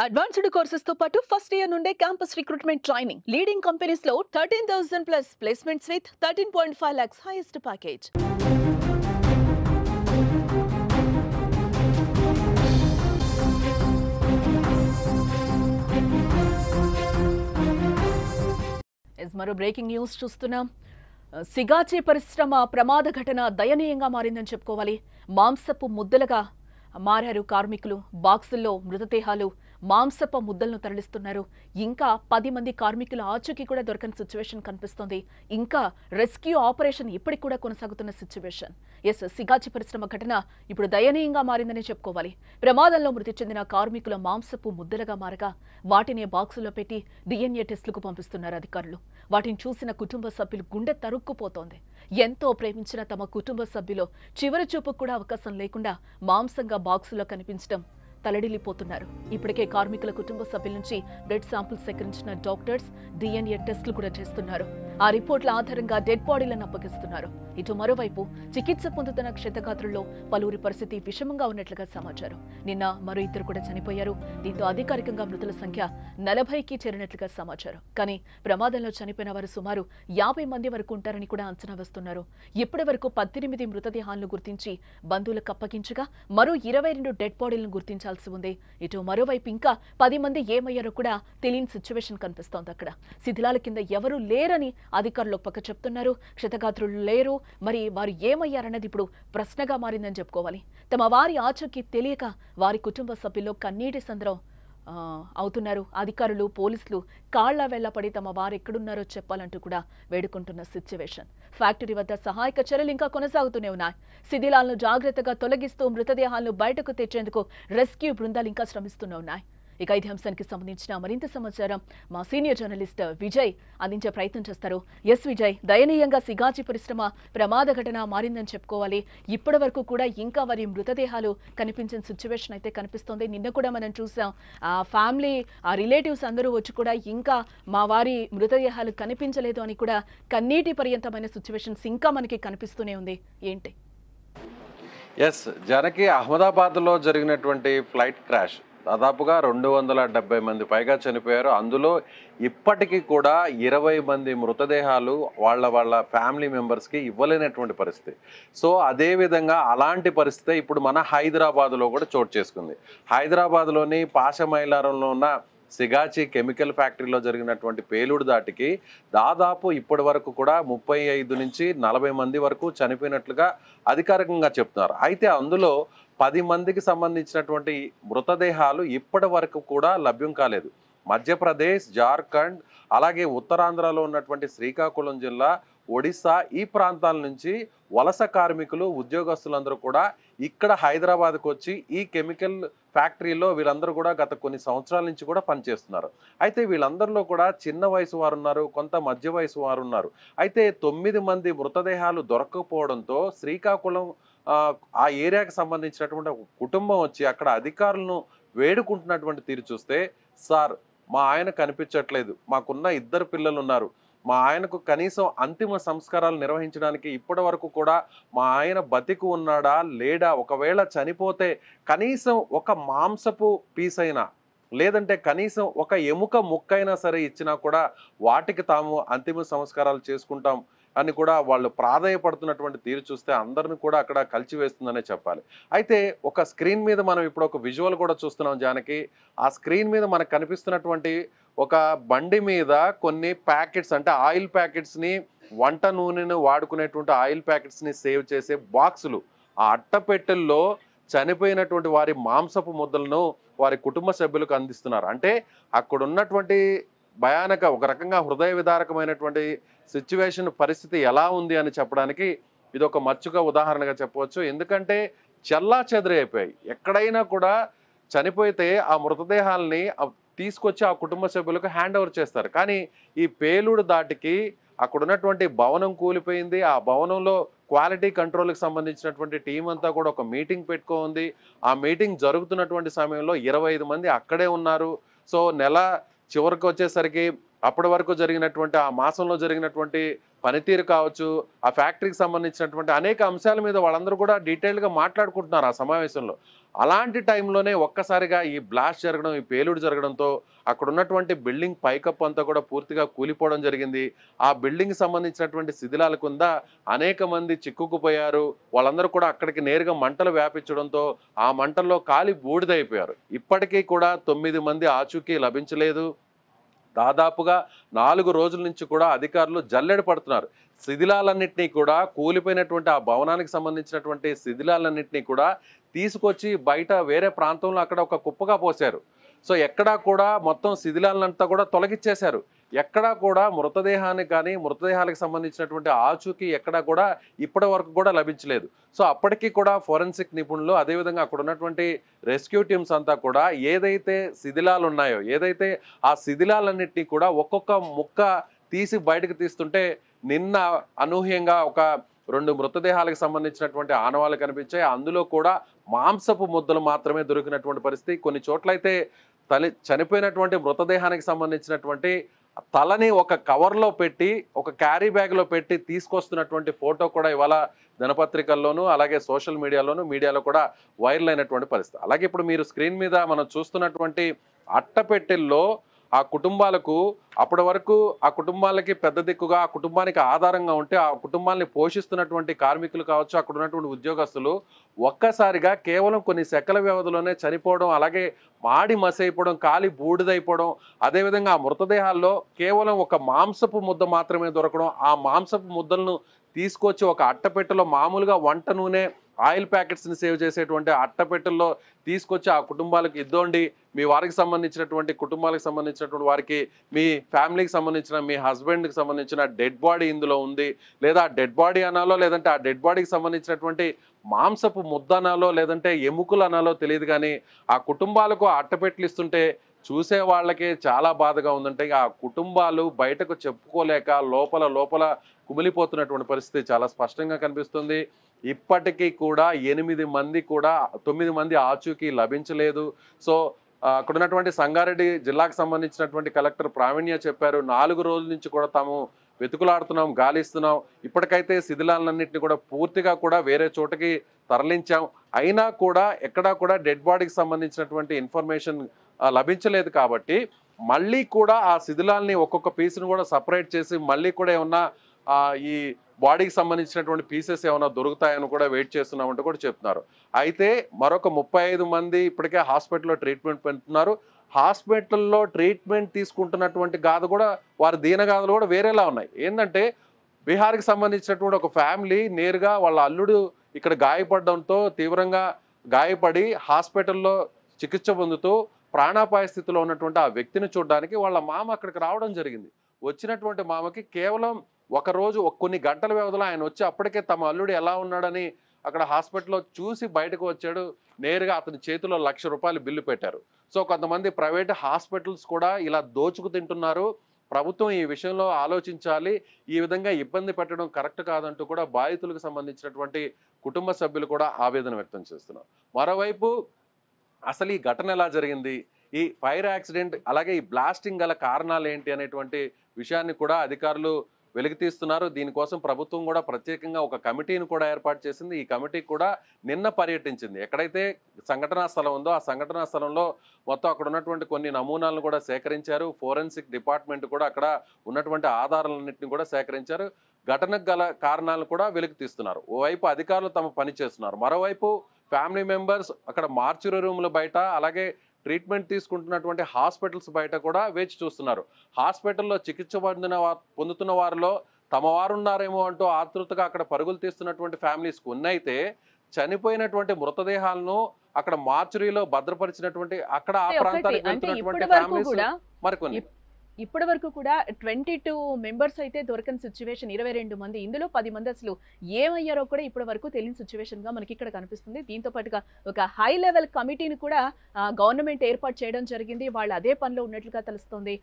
Advanced courses తో పాటు first year నుండే campus recruitment training leading companies లో 13,000 plus placements with 13.5 lakhs highest package. మరో బ్రేకింగ్ న్యూస్ చూస్తున్నాం. సిగాచి పరిశ్రమ ప్రమాద ఘటన దయనీయంగా మారిందని చెప్పుకోవాలి. మాంసపు ముద్దలుగా మారారు కార్మికులు. బాక్సుల్లో మృతదేహాలు, మాంసపు ముద్దలను తరలిస్తున్నారు. ఇంకా 10 మంది కార్మికుల ఆచూకీ కూడా దొరకని సిచ్యువేషన్ కనిపిస్తోంది. ఇంకా రెస్క్యూ ఆపరేషన్ ఇప్పటికి కూడా కొనసాగుతున్న సిచ్యువేషన్. సిగాచి పరిశ్రమ ఘటన ఇప్పుడు దయనీయంగా మారిందని చెప్పుకోవాలి. ప్రమాదంలో మృతి చెందిన కార్మికుల మాంసపు ముద్దలుగా మారగా వాటిని బాక్సుల్లో పెట్టి DNA టెస్టులకు పంపిస్తున్నారు అధికారులు. వాటిని చూసిన కుటుంబ సభ్యులు గుండె తరుక్కుపోతోంది. ఎంతో ప్రేమించిన తమ కుటుంబ సభ్యులు చివరి చూపుకు కూడా అవకాశం లేకుండా మాంసంగా బాక్సులో కనిపించడం తలడిల్లిపోతున్నారు. ఇప్పటికే కార్మికుల కుటుంబ సభ్యుల నుంచి బ్లడ్ శాంపిల్స్ సేకరించిన డాక్టర్స్ DNA టెస్టులు కూడా చేస్తున్నారు. ఆ రిపోర్ట్ల ఆధారంగా డెడ్ బాడీలను అప్పగిస్తున్నారు. ఇటు మరోవైపు చికిత్స పొందుతున్న క్షతగాత్రుల్లో పలువురి పరిస్థితి విషమంగా ఉన్నట్లుగా సమాచారం. నిన్న మరో ఇద్దరు కూడా చనిపోయారు. దీంతో అధికారికంగా మృతుల సంఖ్య 40కి చేరినట్లుగా సమాచారం. కానీ ప్రమాదంలో చనిపోయిన వారు సుమారు 50 మంది వరకు ఉంటారని కూడా అంచనా వేస్తున్నారు. ఇప్పటి వరకు 18 మృతదేహాలను గుర్తించి బంధువులకు అప్పగించగా మరో 22 డెడ్ బాడీలను గుర్తించాల్సి ఉంది. ఇటు మరోవైపు ఇంకా 10 మంది ఏమయ్యారో కూడా తెలియని సిచ్యువేషన్ కనిపిస్తోంది. అక్కడ శిథిలాల కింద ఎవరూ లేరని అధికారులు పక్క చెప్తున్నారు. క్షతగాత్రులు లేరు. మరి వారు ఏమయ్యారన్నది ఇప్పుడు ప్రశ్నగా మారిందని చెప్పుకోవాలి. తమ వారి ఆచూకీ తెలియక వారి కుటుంబ సభ్యుల్లో కన్నీటి సంద్రం అవుతున్నారు. అధికారులు, పోలీసులు కాళ్ల వెళ్లపడి తమ వారు ఎక్కడున్నారో చెప్పాలంటూ కూడా వేడుకుంటున్న సిచ్యువేషన్. ఫ్యాక్టరీ వద్ద సహాయక చర్యలు ఇంకా కొనసాగుతూనే ఉన్నాయి. శిథిలాలను జాగ్రత్తగా తొలగిస్తూ మృతదేహాలను బయటకు తెచ్చేందుకు రెస్క్యూ బృందాలు ఇంకా శ్రమిస్తూనే ఉన్నాయి. ఇక ఇదే అంశానికి సంబంధించిన మరింత సమాచారం మా సీనియర్ జర్నలిస్ట్ విజయ్ అందించే ప్రయత్నం చేస్తారు. విజయ్, దయనీయంగా సిగాచి పరిశ్రమ ప్రమాద ఘటన మారిందని చెప్పుకోవాలి. ఇప్పటి వరకు కూడా ఇంకా వారి మృతదేహాలు కనిపించిన సిచ్యువేషన్ అయితే కనిపిస్తోంది. నిన్న కూడా మనం చూసాం, ఆ ఫ్యామిలీ, ఆ రిలేటివ్స్ అందరూ వచ్చి కూడా ఇంకా మా వారి మృతదేహాలు కనిపించలేదు అని కూడా కన్నీటి పర్యంతమైన సిచ్యువేషన్స్ ఇంకా మనకి కనిపిస్తూనే ఉంది. ఏంటి? జానకి, అహ్మదాబాద్లో జరిగినటువంటి ఫ్లైట్ క్రాష్ దాదాపుగా 270 మంది పైగా చనిపోయారు. అందులో ఇప్పటికీ కూడా 20 మంది మృతదేహాలు వాళ్ళ ఫ్యామిలీ మెంబర్స్కి ఇవ్వలేనటువంటి పరిస్థితి. సో అదేవిధంగా అలాంటి పరిస్థితి ఇప్పుడు మన హైదరాబాద్లో కూడా చోటు చేసుకుంది. హైదరాబాద్లోని పాషమైలారంలో ఉన్న సిగాచి కెమికల్ ఫ్యాక్టరీలో జరిగినటువంటి పేలుడు దాటికి దాదాపు ఇప్పటి వరకు కూడా 35 నుంచి 40 మంది వరకు చనిపోయినట్లుగా అధికారికంగా చెప్తున్నారు. అయితే అందులో 10 మందికి సంబంధించినటువంటి మృతదేహాలు ఇప్పటి వరకు కూడా లభ్యం కాలేదు. మధ్యప్రదేశ్, జార్ఖండ్, అలాగే ఉత్తరాంధ్రలో ఉన్నటువంటి శ్రీకాకుళం జిల్లా, ఒడిశా ఈ ప్రాంతాల నుంచి వలస కార్మికులు, ఉద్యోగస్తులందరూ కూడా ఇక్కడ హైదరాబాద్కు వచ్చి ఈ కెమికల్ ఫ్యాక్టరీలో వీళ్ళందరూ కూడా గత కొన్ని సంవత్సరాల నుంచి కూడా పనిచేస్తున్నారు. అయితే వీళ్ళందరిలో కూడా చిన్న వయసు వారు ఉన్నారు, కొంత మధ్య వయసు వారు ఉన్నారు. అయితే 9 మంది మృతదేహాలు దొరకకపోవడంతో శ్రీకాకుళం ఆ ఏరియాకి సంబంధించినటువంటి ఒక కుటుంబం వచ్చి అక్కడ అధికారులను వేడుకుంటున్నటువంటి తీరు చూస్తే, సార్ మా ఆయన కనిపించట్లేదు, మాకున్న 2 పిల్లలు ఉన్నారు, మా ఆయనకు కనీసం అంతిమ సంస్కారాలు నిర్వహించడానికి ఇప్పటి వరకు కూడా మా ఆయన బతికి ఉన్నాడా లేడా, ఒకవేళ చనిపోతే కనీసం ఒక మాంసపు పీస్ అయినా లేదంటే కనీసం ఒక ఎముక ముక్కైనా సరే ఇచ్చినా కూడా వాటికి తాము అంతిమ సంస్కారాలు చేసుకుంటాం అని కూడా వాళ్ళు ప్రాధాయపడుతున్నటువంటి తీరు చూస్తే అందరిని కూడా అక్కడ కలిచివేస్తుందనే చెప్పాలి. అయితే ఒక స్క్రీన్ మీద మనం ఇప్పుడు ఒక విజువల్ కూడా చూస్తున్నాం జానకి. ఆ స్క్రీన్ మీద మనకు కనిపిస్తున్నటువంటి ఒక బండి మీద కొన్ని ప్యాకెట్స్, అంటే ఆయిల్ ప్యాకెట్స్ని, వంట నూనెను వాడుకునేటువంటి ఆయిల్ ప్యాకెట్స్ని సేవ్ చేసే బాక్సులు, ఆ అట్టపెట్టెల్లో చనిపోయినటువంటి వారి మాంసపు ముద్దలను వారి కుటుంబ సభ్యులకు అందిస్తున్నారు. అంటే అక్కడ ఉన్నటువంటి భయానక, ఒక రకంగా హృదయ విదారకమైనటువంటి సిచ్యువేషన్, పరిస్థితి ఎలా ఉంది అని చెప్పడానికి ఇది ఒక మచ్చుగా ఉదాహరణగా చెప్పవచ్చు. ఎందుకంటే చెల్లా చెదరైపోయాయి. ఎక్కడైనా కూడా చనిపోతే ఆ మృతదేహాలని తీసుకొచ్చి ఆ కుటుంబ సభ్యులకు హ్యాండ్ ఓవర్ చేస్తారు. కానీ ఈ పేలుడు దాటికి అక్కడ ఉన్నటువంటి భవనం కూలిపోయింది. ఆ భవనంలో క్వాలిటీ కంట్రోల్కి సంబంధించినటువంటి టీం అంతా కూడా ఒక మీటింగ్ పెట్టుకోంది. ఆ మీటింగ్ జరుగుతున్నటువంటి సమయంలో 25 మంది అక్కడే ఉన్నారు. సో నెల చివరికి వచ్చేసరికి అప్పటి వరకు జరిగినటువంటి, ఆ మాసంలో జరిగినటువంటి పనితీరు కావచ్చు, ఆ ఫ్యాక్టరీకి సంబంధించినటువంటి అనేక అంశాల మీద వాళ్ళందరూ కూడా డీటెయిల్డ్గా మాట్లాడుకుంటున్నారు ఆ సమావేశంలో. అలాంటి టైంలోనే ఒక్కసారిగా ఈ బ్లాస్ట్ జరగడం, ఈ పేలుడు జరగడంతో అక్కడ ఉన్నటువంటి బిల్డింగ్ పైకప్పు అంతా కూడా పూర్తిగా కూలిపోవడం జరిగింది. ఆ బిల్డింగ్ సంబంధించినటువంటి శిథిలాల కింద అనేక మంది చిక్కుకుపోయారు. వాళ్ళందరూ కూడా అక్కడికి నేరుగా మంటలు వ్యాపించడంతో ఆ మంటల్లో కాలి బూడిదైపోయారు. ఇప్పటికీ కూడా 9 మంది ఆచూకీ లభించలేదు. దాదాపుగా 4 రోజుల నుంచి కూడా అధికారులు జల్లెడ పడుతున్నారు. శిథిలాలన్నింటినీ కూడా కూలిపోయినటువంటి ఆ భవనానికి సంబంధించినటువంటి శిథిలాలన్నింటినీ కూడా తీసుకొచ్చి బయట వేరే ప్రాంతంలో అక్కడ ఒక కుప్పగా పోశారు. సో ఎక్కడా కూడా మొత్తం శిథిలాలంతా కూడా తొలగించేశారు. ఎక్కడా కూడా మృతదేహానికి కానీ మృతదేహాలకు సంబంధించినటువంటి ఆచూకీ ఎక్కడా కూడా ఇప్పటి వరకు కూడా లభించలేదు. సో అప్పటికీ కూడా ఫోరెన్సిక్ నిపుణులు అదేవిధంగా అక్కడ ఉన్నటువంటి రెస్క్యూ టీమ్స్ అంతా కూడా ఏదైతే శిథిలాలు ఉన్నాయో, ఏదైతే ఆ శిథిలాలన్నింటినీ కూడా ఒక్కొక్క ముక్క తీసి బయటకు తీస్తుంటే నిన్న అనూహ్యంగా ఒక 2 మృతదేహాలకు సంబంధించినటువంటి ఆనవాళ్ళు కనిపించాయి. అందులో కూడా మాంసపు ముద్దలు మాత్రమే దొరికినటువంటి పరిస్థితి. కొన్ని చోట్లయితే చనిపోయినటువంటి మృతదేహానికి సంబంధించినటువంటి తలని ఒక కవర్లో పెట్టి, ఒక క్యారీ బ్యాగ్లో పెట్టి తీసుకొస్తున్నటువంటి ఫోటో కూడా ఇవాళ దినపత్రికల్లోనూ అలాగే సోషల్ మీడియాలో కూడా వైరల్ అయినటువంటి పరిస్థితి. అలాగే ఇప్పుడు మీరు స్క్రీన్ మీద మనం చూస్తున్నటువంటి అట్టపెట్టెల్లో ఆ కుటుంబాలకు అప్పటి వరకు ఆ కుటుంబాలకి పెద్ద దిక్కుగా, ఆ కుటుంబానికి ఆధారంగా ఉంటే ఆ కుటుంబాన్ని పోషిస్తున్నటువంటి కార్మికులు కావచ్చు, అక్కడ ఉన్నటువంటి ఉద్యోగస్తులు ఒక్కసారిగా కేవలం కొన్ని సెకల వ్యవధిలోనే చనిపోవడం, అలాగే మాడి మసైపోవడం, కాలి బూడిదైపోవడం, అదేవిధంగా ఆ మృతదేహాల్లో కేవలం ఒక మాంసపు ముద్ద మాత్రమే దొరకడం, ఆ మాంసపు ముద్దలను తీసుకొచ్చి ఒక అట్టపెట్టెలో మామూలుగా వంట నూనె, ఆయిల్ ప్యాకెట్స్ని సేవ్ చేసేటువంటి అట్టపెట్టెల్లో తీసుకొచ్చి ఆ కుటుంబాలకు ఇద్దోండి, మీ వారికి సంబంధించినటువంటి కుటుంబాలకు సంబంధించినటువంటి వారికి, మీ ఫ్యామిలీకి సంబంధించిన మీ హస్బెండ్కి సంబంధించిన డెడ్ బాడీ ఇందులో ఉంది, లేదా డెడ్ బాడీ అనాలో లేదంటే ఆ డెడ్ బాడీకి సంబంధించినటువంటి మాంసపు ముద్ద అనాలో లేదంటే ఎముకలు అనాలో తెలియదు, కానీ ఆ కుటుంబాలకు ఆ అట్టపెట్టెలు ఇస్తుంటే చూసే వాళ్ళకే చాలా బాధగా ఉందంటే ఆ కుటుంబాలు బయటకు చెప్పుకోలేక లోపల కుమిలిపోతున్నటువంటి పరిస్థితి చాలా స్పష్టంగా కనిపిస్తుంది. ఇప్పటికీ కూడా 9 మంది ఆచూకీ లభించలేదు. సో అక్కడ ఉన్నటువంటి సంగారెడ్డి జిల్లాకు సంబంధించినటువంటి కలెక్టర్ ప్రావీణ్య చెప్పారు, 4 రోజుల నుంచి కూడా తాము వెతుకులాడుతున్నాం, గాలిస్తున్నాం, ఇప్పటికైతే శిథిలాలన్నింటినీ కూడా పూర్తిగా కూడా వేరే చోటకి తరలించాం, అయినా కూడా ఎక్కడా కూడా డెడ్ బాడీకి సంబంధించినటువంటి ఇన్ఫర్మేషన్ లభించలేదు. కాబట్టి మళ్ళీ కూడా ఆ శిథిలాల్ని ఒక్కొక్క పీస్ను కూడా సపరేట్ చేసి మళ్ళీ కూడా ఏమన్నా ఈ బాడీకి సంబంధించినటువంటి పీసెస్ ఏమైనా దొరుకుతాయని కూడా వెయిట్ చేస్తున్నామంటూ కూడా చెప్తున్నారు. అయితే మరొక 35 మంది ఇప్పటికే హాస్పిటల్లో ట్రీట్మెంట్ పొందుతున్నారు. హాస్పిటల్లో ట్రీట్మెంట్ తీసుకుంటున్నటువంటి గాథ కూడా వారి దీనగాథలు కూడా వేరేలా ఉన్నాయి. ఏంటంటే బీహార్కి సంబంధించినటువంటి ఒక ఫ్యామిలీ నేరుగా వాళ్ళ అల్లుడు ఇక్కడ గాయపడడంతో తీవ్రంగా గాయపడి హాస్పిటల్లో చికిత్స పొందుతూ ప్రాణాపాయ స్థితిలో ఉన్నటువంటి ఆ వ్యక్తిని చూడడానికి వాళ్ళ మామ అక్కడికి రావడం జరిగింది. వచ్చినటువంటి మామకి కేవలం కొన్ని గంటల వ్యవధిలో ఆయన వచ్చి అప్పటికే తమ అల్లుడు ఎలా ఉన్నాడని అక్కడ హాస్పిటల్లో చూసి బయటకు వచ్చాడు. నేరుగా అతని చేతిలో ₹1,00,000 బిల్లు పెట్టారు. సో కొంతమంది ప్రైవేట్ హాస్పిటల్స్ కూడా ఇలా దోచుకు తింటున్నారు, ప్రభుత్వం ఈ విషయంలో ఆలోచించాలి, ఈ విధంగా ఇబ్బంది పెట్టడం కరెక్ట్ కాదంటూ కూడా బాధితులకు సంబంధించినటువంటి కుటుంబ సభ్యులు కూడా ఆవేదన వ్యక్తం చేస్తున్నారు. మరోవైపు అసలు ఈ ఘటన ఎలా జరిగింది, ఈ ఫైర్ యాక్సిడెంట్ అలాగే ఈ బ్లాస్టింగ్ గల కారణాలు ఏంటి అనేటువంటి విషయాన్ని కూడా అధికారులు వెలికితీస్తున్నారు. దీనికోసం ప్రభుత్వం కూడా ప్రత్యేకంగా ఒక కమిటీని కూడా ఏర్పాటు చేసింది. ఈ కమిటీ కూడా నిన్న పర్యటించింది. ఎక్కడైతే సంఘటనా స్థలం ఉందో ఆ సంఘటనా స్థలంలో మొత్తం అక్కడ ఉన్నటువంటి కొన్ని నమూనాలను కూడా సేకరించారు. ఫోరెన్సిక్ డిపార్ట్మెంట్ కూడా అక్కడ ఉన్నటువంటి ఆధారాలన్నింటినీ కూడా సేకరించారు. ఘటనకు గల కారణాలను కూడా వెలికితీస్తున్నారు. ఓవైపు అధికారులు తమ పని చేస్తున్నారు, మరోవైపు ఫ్యామిలీ మెంబర్స్ అక్కడ మార్చురీ రూముల బయట అలాగే ట్రీట్మెంట్ తీసుకుంటున్నటువంటి హాస్పిటల్స్ బయట కూడా వేచి చూస్తున్నారు. హాస్పిటల్లో చికిత్స పొందుతున్న వారిలో తమ వారు ఉన్నారేమో అంటూ ఆతృతగా అక్కడ పరుగులు తీస్తున్నటువంటి ఫ్యామిలీస్ ఉన్నైతే చనిపోయినటువంటి మృతదేహాలను అక్కడ మార్చురీలో భద్రపరిచినటువంటి అక్కడ ఆ ప్రాంతానికి వెళ్తున్నటువంటి ఫ్యామిలీస్ మరికొన్ని. ఇప్పటి వరకు కూడా 22 మెంబర్స్ అయితే దొరకని సిచ్యువేషన్, 22 మంది, ఇందులో 10 మంది అసలు ఏమయ్యారో కూడా ఇప్పటి వరకు తెలియని సిచ్యువేషన్ గా మనకి ఇక్కడ కనిపిస్తుంది. దీంతో పాటుగా ఒక హై లెవెల్ కమిటీని కూడా గవర్నమెంట్ ఏర్పాటు చేయడం జరిగింది. వాళ్ళు అదే పనిలో ఉన్నట్లుగా తెలుస్తుంది.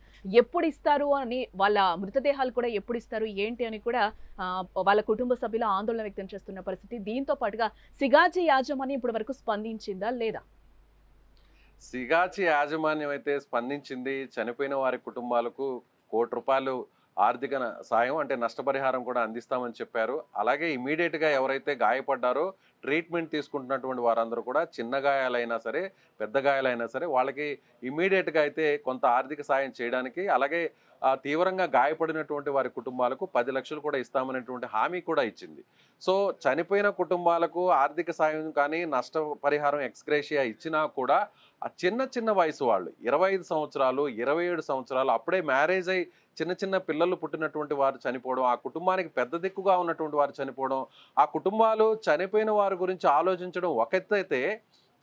ఎప్పుడు ఇస్తారు అని, వాళ్ళ మృతదేహాలు కూడా ఎప్పుడు ఇస్తారు ఏంటి అని కూడా వాళ్ళ కుటుంబ సభ్యులు ఆందోళన వ్యక్తం చేస్తున్న పరిస్థితి. దీంతో పాటుగా సిగాజీ యాజమాన్యం ఇప్పటి వరకు స్పందించిందా లేదా? సిగాచి యాజమాన్యం అయితే స్పందించింది. చనిపోయిన వారి కుటుంబాలకు ₹1 కోటి ఆర్థిక సాయం అంటే నష్టపరిహారం కూడా అందిస్తామని చెప్పారు. అలాగే ఇమీడియట్గా ఎవరైతే గాయపడ్డారో ట్రీట్మెంట్ తీసుకుంటున్నటువంటి వారందరూ కూడా చిన్న గాయాలైనా సరే పెద్ద గాయాలైనా సరే వాళ్ళకి ఇమీడియట్గా అయితే కొంత ఆర్థిక సాయం చేయడానికి, అలాగే తీవ్రంగా గాయపడినటువంటి వారి కుటుంబాలకు 10 లక్షలు కూడా ఇస్తామనేటువంటి హామీ కూడా ఇచ్చింది. సో చనిపోయిన కుటుంబాలకు ఆర్థిక సాయం కానీ నష్టపరిహారం ఎక్స్‌గ్రేషియా ఇచ్చినా కూడా ఆ చిన్న చిన్న వయసు వాళ్ళు 25 సంవత్సరాలు 27 సంవత్సరాలు అప్పుడే మ్యారేజ్ అయ్యి చిన్న చిన్న పిల్లలు పుట్టినటువంటి వారు చనిపోవడం, ఆ కుటుంబానికి పెద్ద దిక్కుగా ఉన్నటువంటి వారు చనిపోవడం, ఆ కుటుంబాలు చనిపోయిన వారి గురించి ఆలోచించడం ఒక ఎత్తైతే,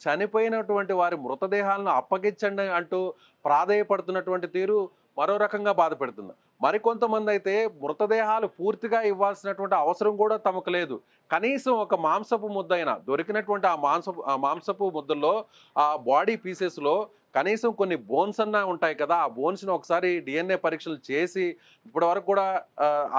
చనిపోయినటువంటి వారి మృతదేహాలను అప్పగించండి అంటూ ప్రాధేయపడుతున్నటువంటి తీరు మరో రకంగా బాధ పెడుతుంది. మరికొంతమంది అయితే మృతదేహాలు పూర్తిగా ఇవ్వాల్సినటువంటి అవసరం కూడా తమకు లేదు. కనీసం ఒక మాంసపు ముద్దైనా దొరికినటువంటి ఆ మాంసపు ముద్దల్లో ఆ బాడీ పీసెస్‌లో కనీసం కొన్ని బోన్స్ అన్నా ఉంటాయి కదా! ఆ బోన్స్‌ని ఒకసారి DNA పరీక్షలు చేసి ఇప్పటివరకు కూడా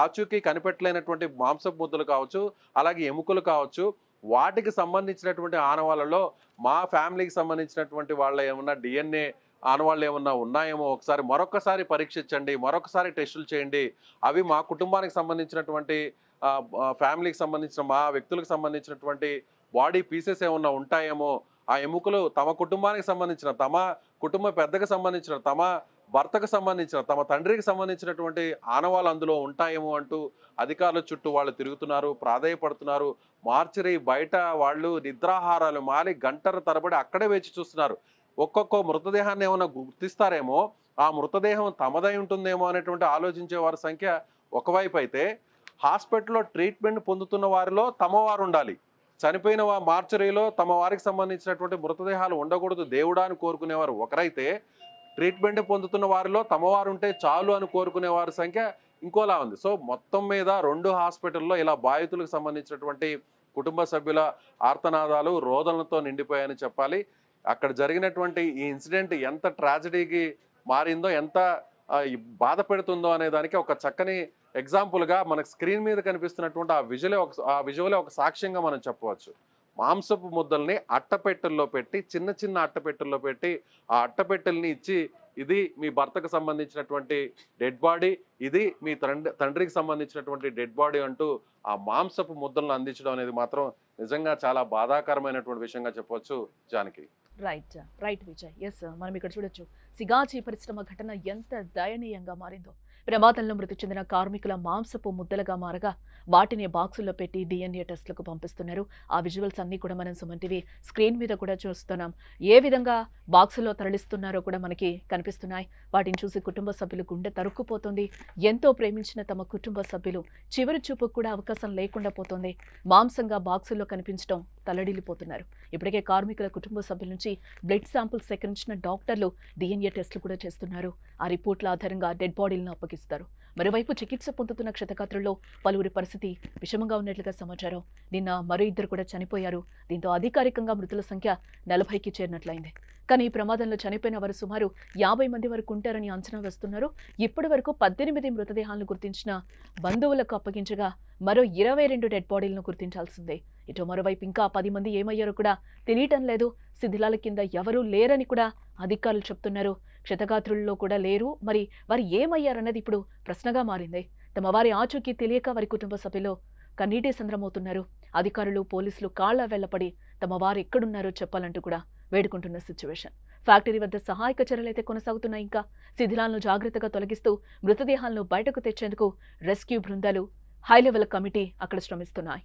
ఆచూకీ కనిపెట్టలేనటువంటి మాంసపు ముద్దలు కావచ్చు, అలాగే ఎముకలు కావచ్చు, వాటికి సంబంధించినటువంటి ఆనవాళ్ళలో మా ఫ్యామిలీకి సంబంధించినటువంటి వాళ్ళ ఏమన్నా DNA ఆనవాళ్ళు ఏమన్నా ఉన్నాయేమో ఒకసారి మరొకసారి పరీక్షించండి, మరొకసారి టెస్టులు చేయండి. అవి మా కుటుంబానికి సంబంధించినటువంటి ఫ్యామిలీకి సంబంధించిన మా వ్యక్తులకు సంబంధించినటువంటి బాడీ పీసెస్ ఏమన్నా ఉంటాయేమో, ఆ ఎముకలు తమ కుటుంబానికి సంబంధించిన, తమ కుటుంబ పెద్దకు సంబంధించిన, తమ భర్తకు సంబంధించిన, తమ తండ్రికి సంబంధించినటువంటి ఆనవాళ్ళు అందులో ఉంటాయేమో అంటూ అధికారుల చుట్టూ వాళ్ళు తిరుగుతున్నారు, ప్రాధేయపడుతున్నారు. మార్చరీ బయట వాళ్ళు నిద్రాహారాలు మాని గంటల తరబడి అక్కడే వేచి చూస్తున్నారు. ఒక్కొక్క మృతదేహాన్ని ఏమైనా గుర్తిస్తారేమో, ఆ మృతదేహం తమదై ఉంటుందేమో అనేటువంటి ఆలోచించే వారి సంఖ్య ఒకవైపు అయితే, హాస్పిటల్లో ట్రీట్మెంట్ పొందుతున్న వారిలో తమ వారు ఉండాలి. చనిపోయిన మార్చరీలో తమ వారికి సంబంధించినటువంటి మృతదేహాలు ఉండకూడదు దేవుడా అని కోరుకునేవారు ఒకరైతే, ట్రీట్మెంట్ పొందుతున్న వారిలో తమ వారు ఉంటే చాలు అని కోరుకునే వారి సంఖ్య ఇంకోలా ఉంది. సో మొత్తం మీద 2 హాస్పిటల్లో ఇలా బాధితులకు సంబంధించినటువంటి కుటుంబ సభ్యుల ఆర్తనాదాలు రోదనలతో నిండిపోయాయని చెప్పాలి. అక్కడ జరిగినటువంటి ఈ ఇన్సిడెంట్ ఎంత ట్రాజడీకి మారిందో, ఎంత బాధ పెడుతుందో అనే దానికి ఒక చక్కని ఎగ్జాంపుల్గా మనకు స్క్రీన్ మీద కనిపిస్తున్నటువంటి ఆ విజువలే ఒక సాక్ష్యంగా మనం చెప్పవచ్చు. మాంసపు ముద్దల్ని అట్టపెట్టెల్లో పెట్టి, చిన్న చిన్న అట్టపెట్టెల్లో పెట్టి, ఆ అట్టపెట్టెల్ని ఇచ్చి ఇది మీ భర్తకు సంబంధించినటువంటి డెడ్ బాడీ, ఇది మీ తండ్రికి సంబంధించినటువంటి డెడ్ బాడీ అంటూ ఆ మాంసపు ముద్దలను అందించడం అనేది మాత్రం నిజంగా చాలా బాధాకరమైనటువంటి విషయంగా చెప్పవచ్చు జానకి. రైట్ విజయ్. ఎస్, మనం ఇక్కడ చూడొచ్చు సిగాచి పరిశ్రమ ఘటన ఎంత దయనీయంగా మారిందో. ప్రమాదంలో మృతి చెందిన కార్మికుల మాంసపు ముద్దలుగా మారగా వాటిని బాక్సుల్లో పెట్టి DNA టెస్టులకు పంపిస్తున్నారు. ఆ విజువల్స్ అన్ని కూడా మనం సుమన్ టీవీ స్క్రీన్ మీద కూడా చూస్తున్నాం. ఏ విధంగా బాక్సుల్లో తరలిస్తున్నారో కూడా మనకి కనిపిస్తున్నాయి. వాటిని చూసి కుటుంబ సభ్యులు గుండె తరుక్కుపోతుంది. ఎంతో ప్రేమించిన తమ కుటుంబ సభ్యులు చివరి చూపుకు కూడా అవకాశం లేకుండా పోతుంది. మాంసంగా బాక్సుల్లో కనిపించడం తల్లడిల్లిపోతున్నారు. ఇప్పటికే కార్మికుల కుటుంబ సభ్యుల నుంచి బ్లడ్ శాంపుల్స్ సేకరించిన డాక్టర్లు DNA టెస్టులు కూడా చేస్తున్నారు. ఆ రిపోర్ట్ల ఆధారంగా డెడ్ బాడీలను అప్పగిస్తారు. మరోవైపు చికిత్స పొందుతున్న క్షతగాత్రుల్లో పలువురి పరిస్థితి విషమంగా ఉన్నట్లుగా సమాచారం. నిన్న మరో 2 కూడా చనిపోయారు. దీంతో అధికారికంగా మృతుల సంఖ్య 40కి చేరినట్లయింది. కానీ ఈ ప్రమాదంలో చనిపోయిన వారు సుమారు 50 మంది వరకు ఉంటారని అంచనా వేస్తున్నారు. ఇప్పటి వరకు 18 మృతదేహాలను గుర్తించిన బంధువులకు అప్పగించగా మరో 22 డెడ్ బాడీలను గుర్తించాల్సిందే. ఇటు మరోవైపు ఇంకా 10 మంది ఏమయ్యారో కూడా తెలియటం లేదు. శిథిలాల కింద ఎవరూ లేరని కూడా అధికారులు చెప్తున్నారు. క్షతగాత్రుల్లో కూడా లేరు. మరి వారు ఏమయ్యారన్నది ఇప్పుడు ప్రశ్నగా మారింది. తమ వారి ఆచూకీ తెలియక వారి కుటుంబ సభ్యులు కన్నీటి సంద్రమవుతున్నారు. అధికారులు పోలీసులు కాళ్ల వెళ్లపడి తమ వారు ఎక్కడున్నారో చెప్పాలంటూ కూడా వేడుకుంటున్న సిచ్యువేషన్. ఫ్యాక్టరీ వద్ద సహాయక చర్యలైతే కొనసాగుతున్నాయి. ఇంకా శిథిలాలను జాగ్రత్తగా తొలగిస్తూ మృతదేహాలను బయటకు తెచ్చేందుకు రెస్క్యూ బృందాలు, హై లెవెల్ కమిటీ అక్కడ శ్రమిస్తున్నాయి.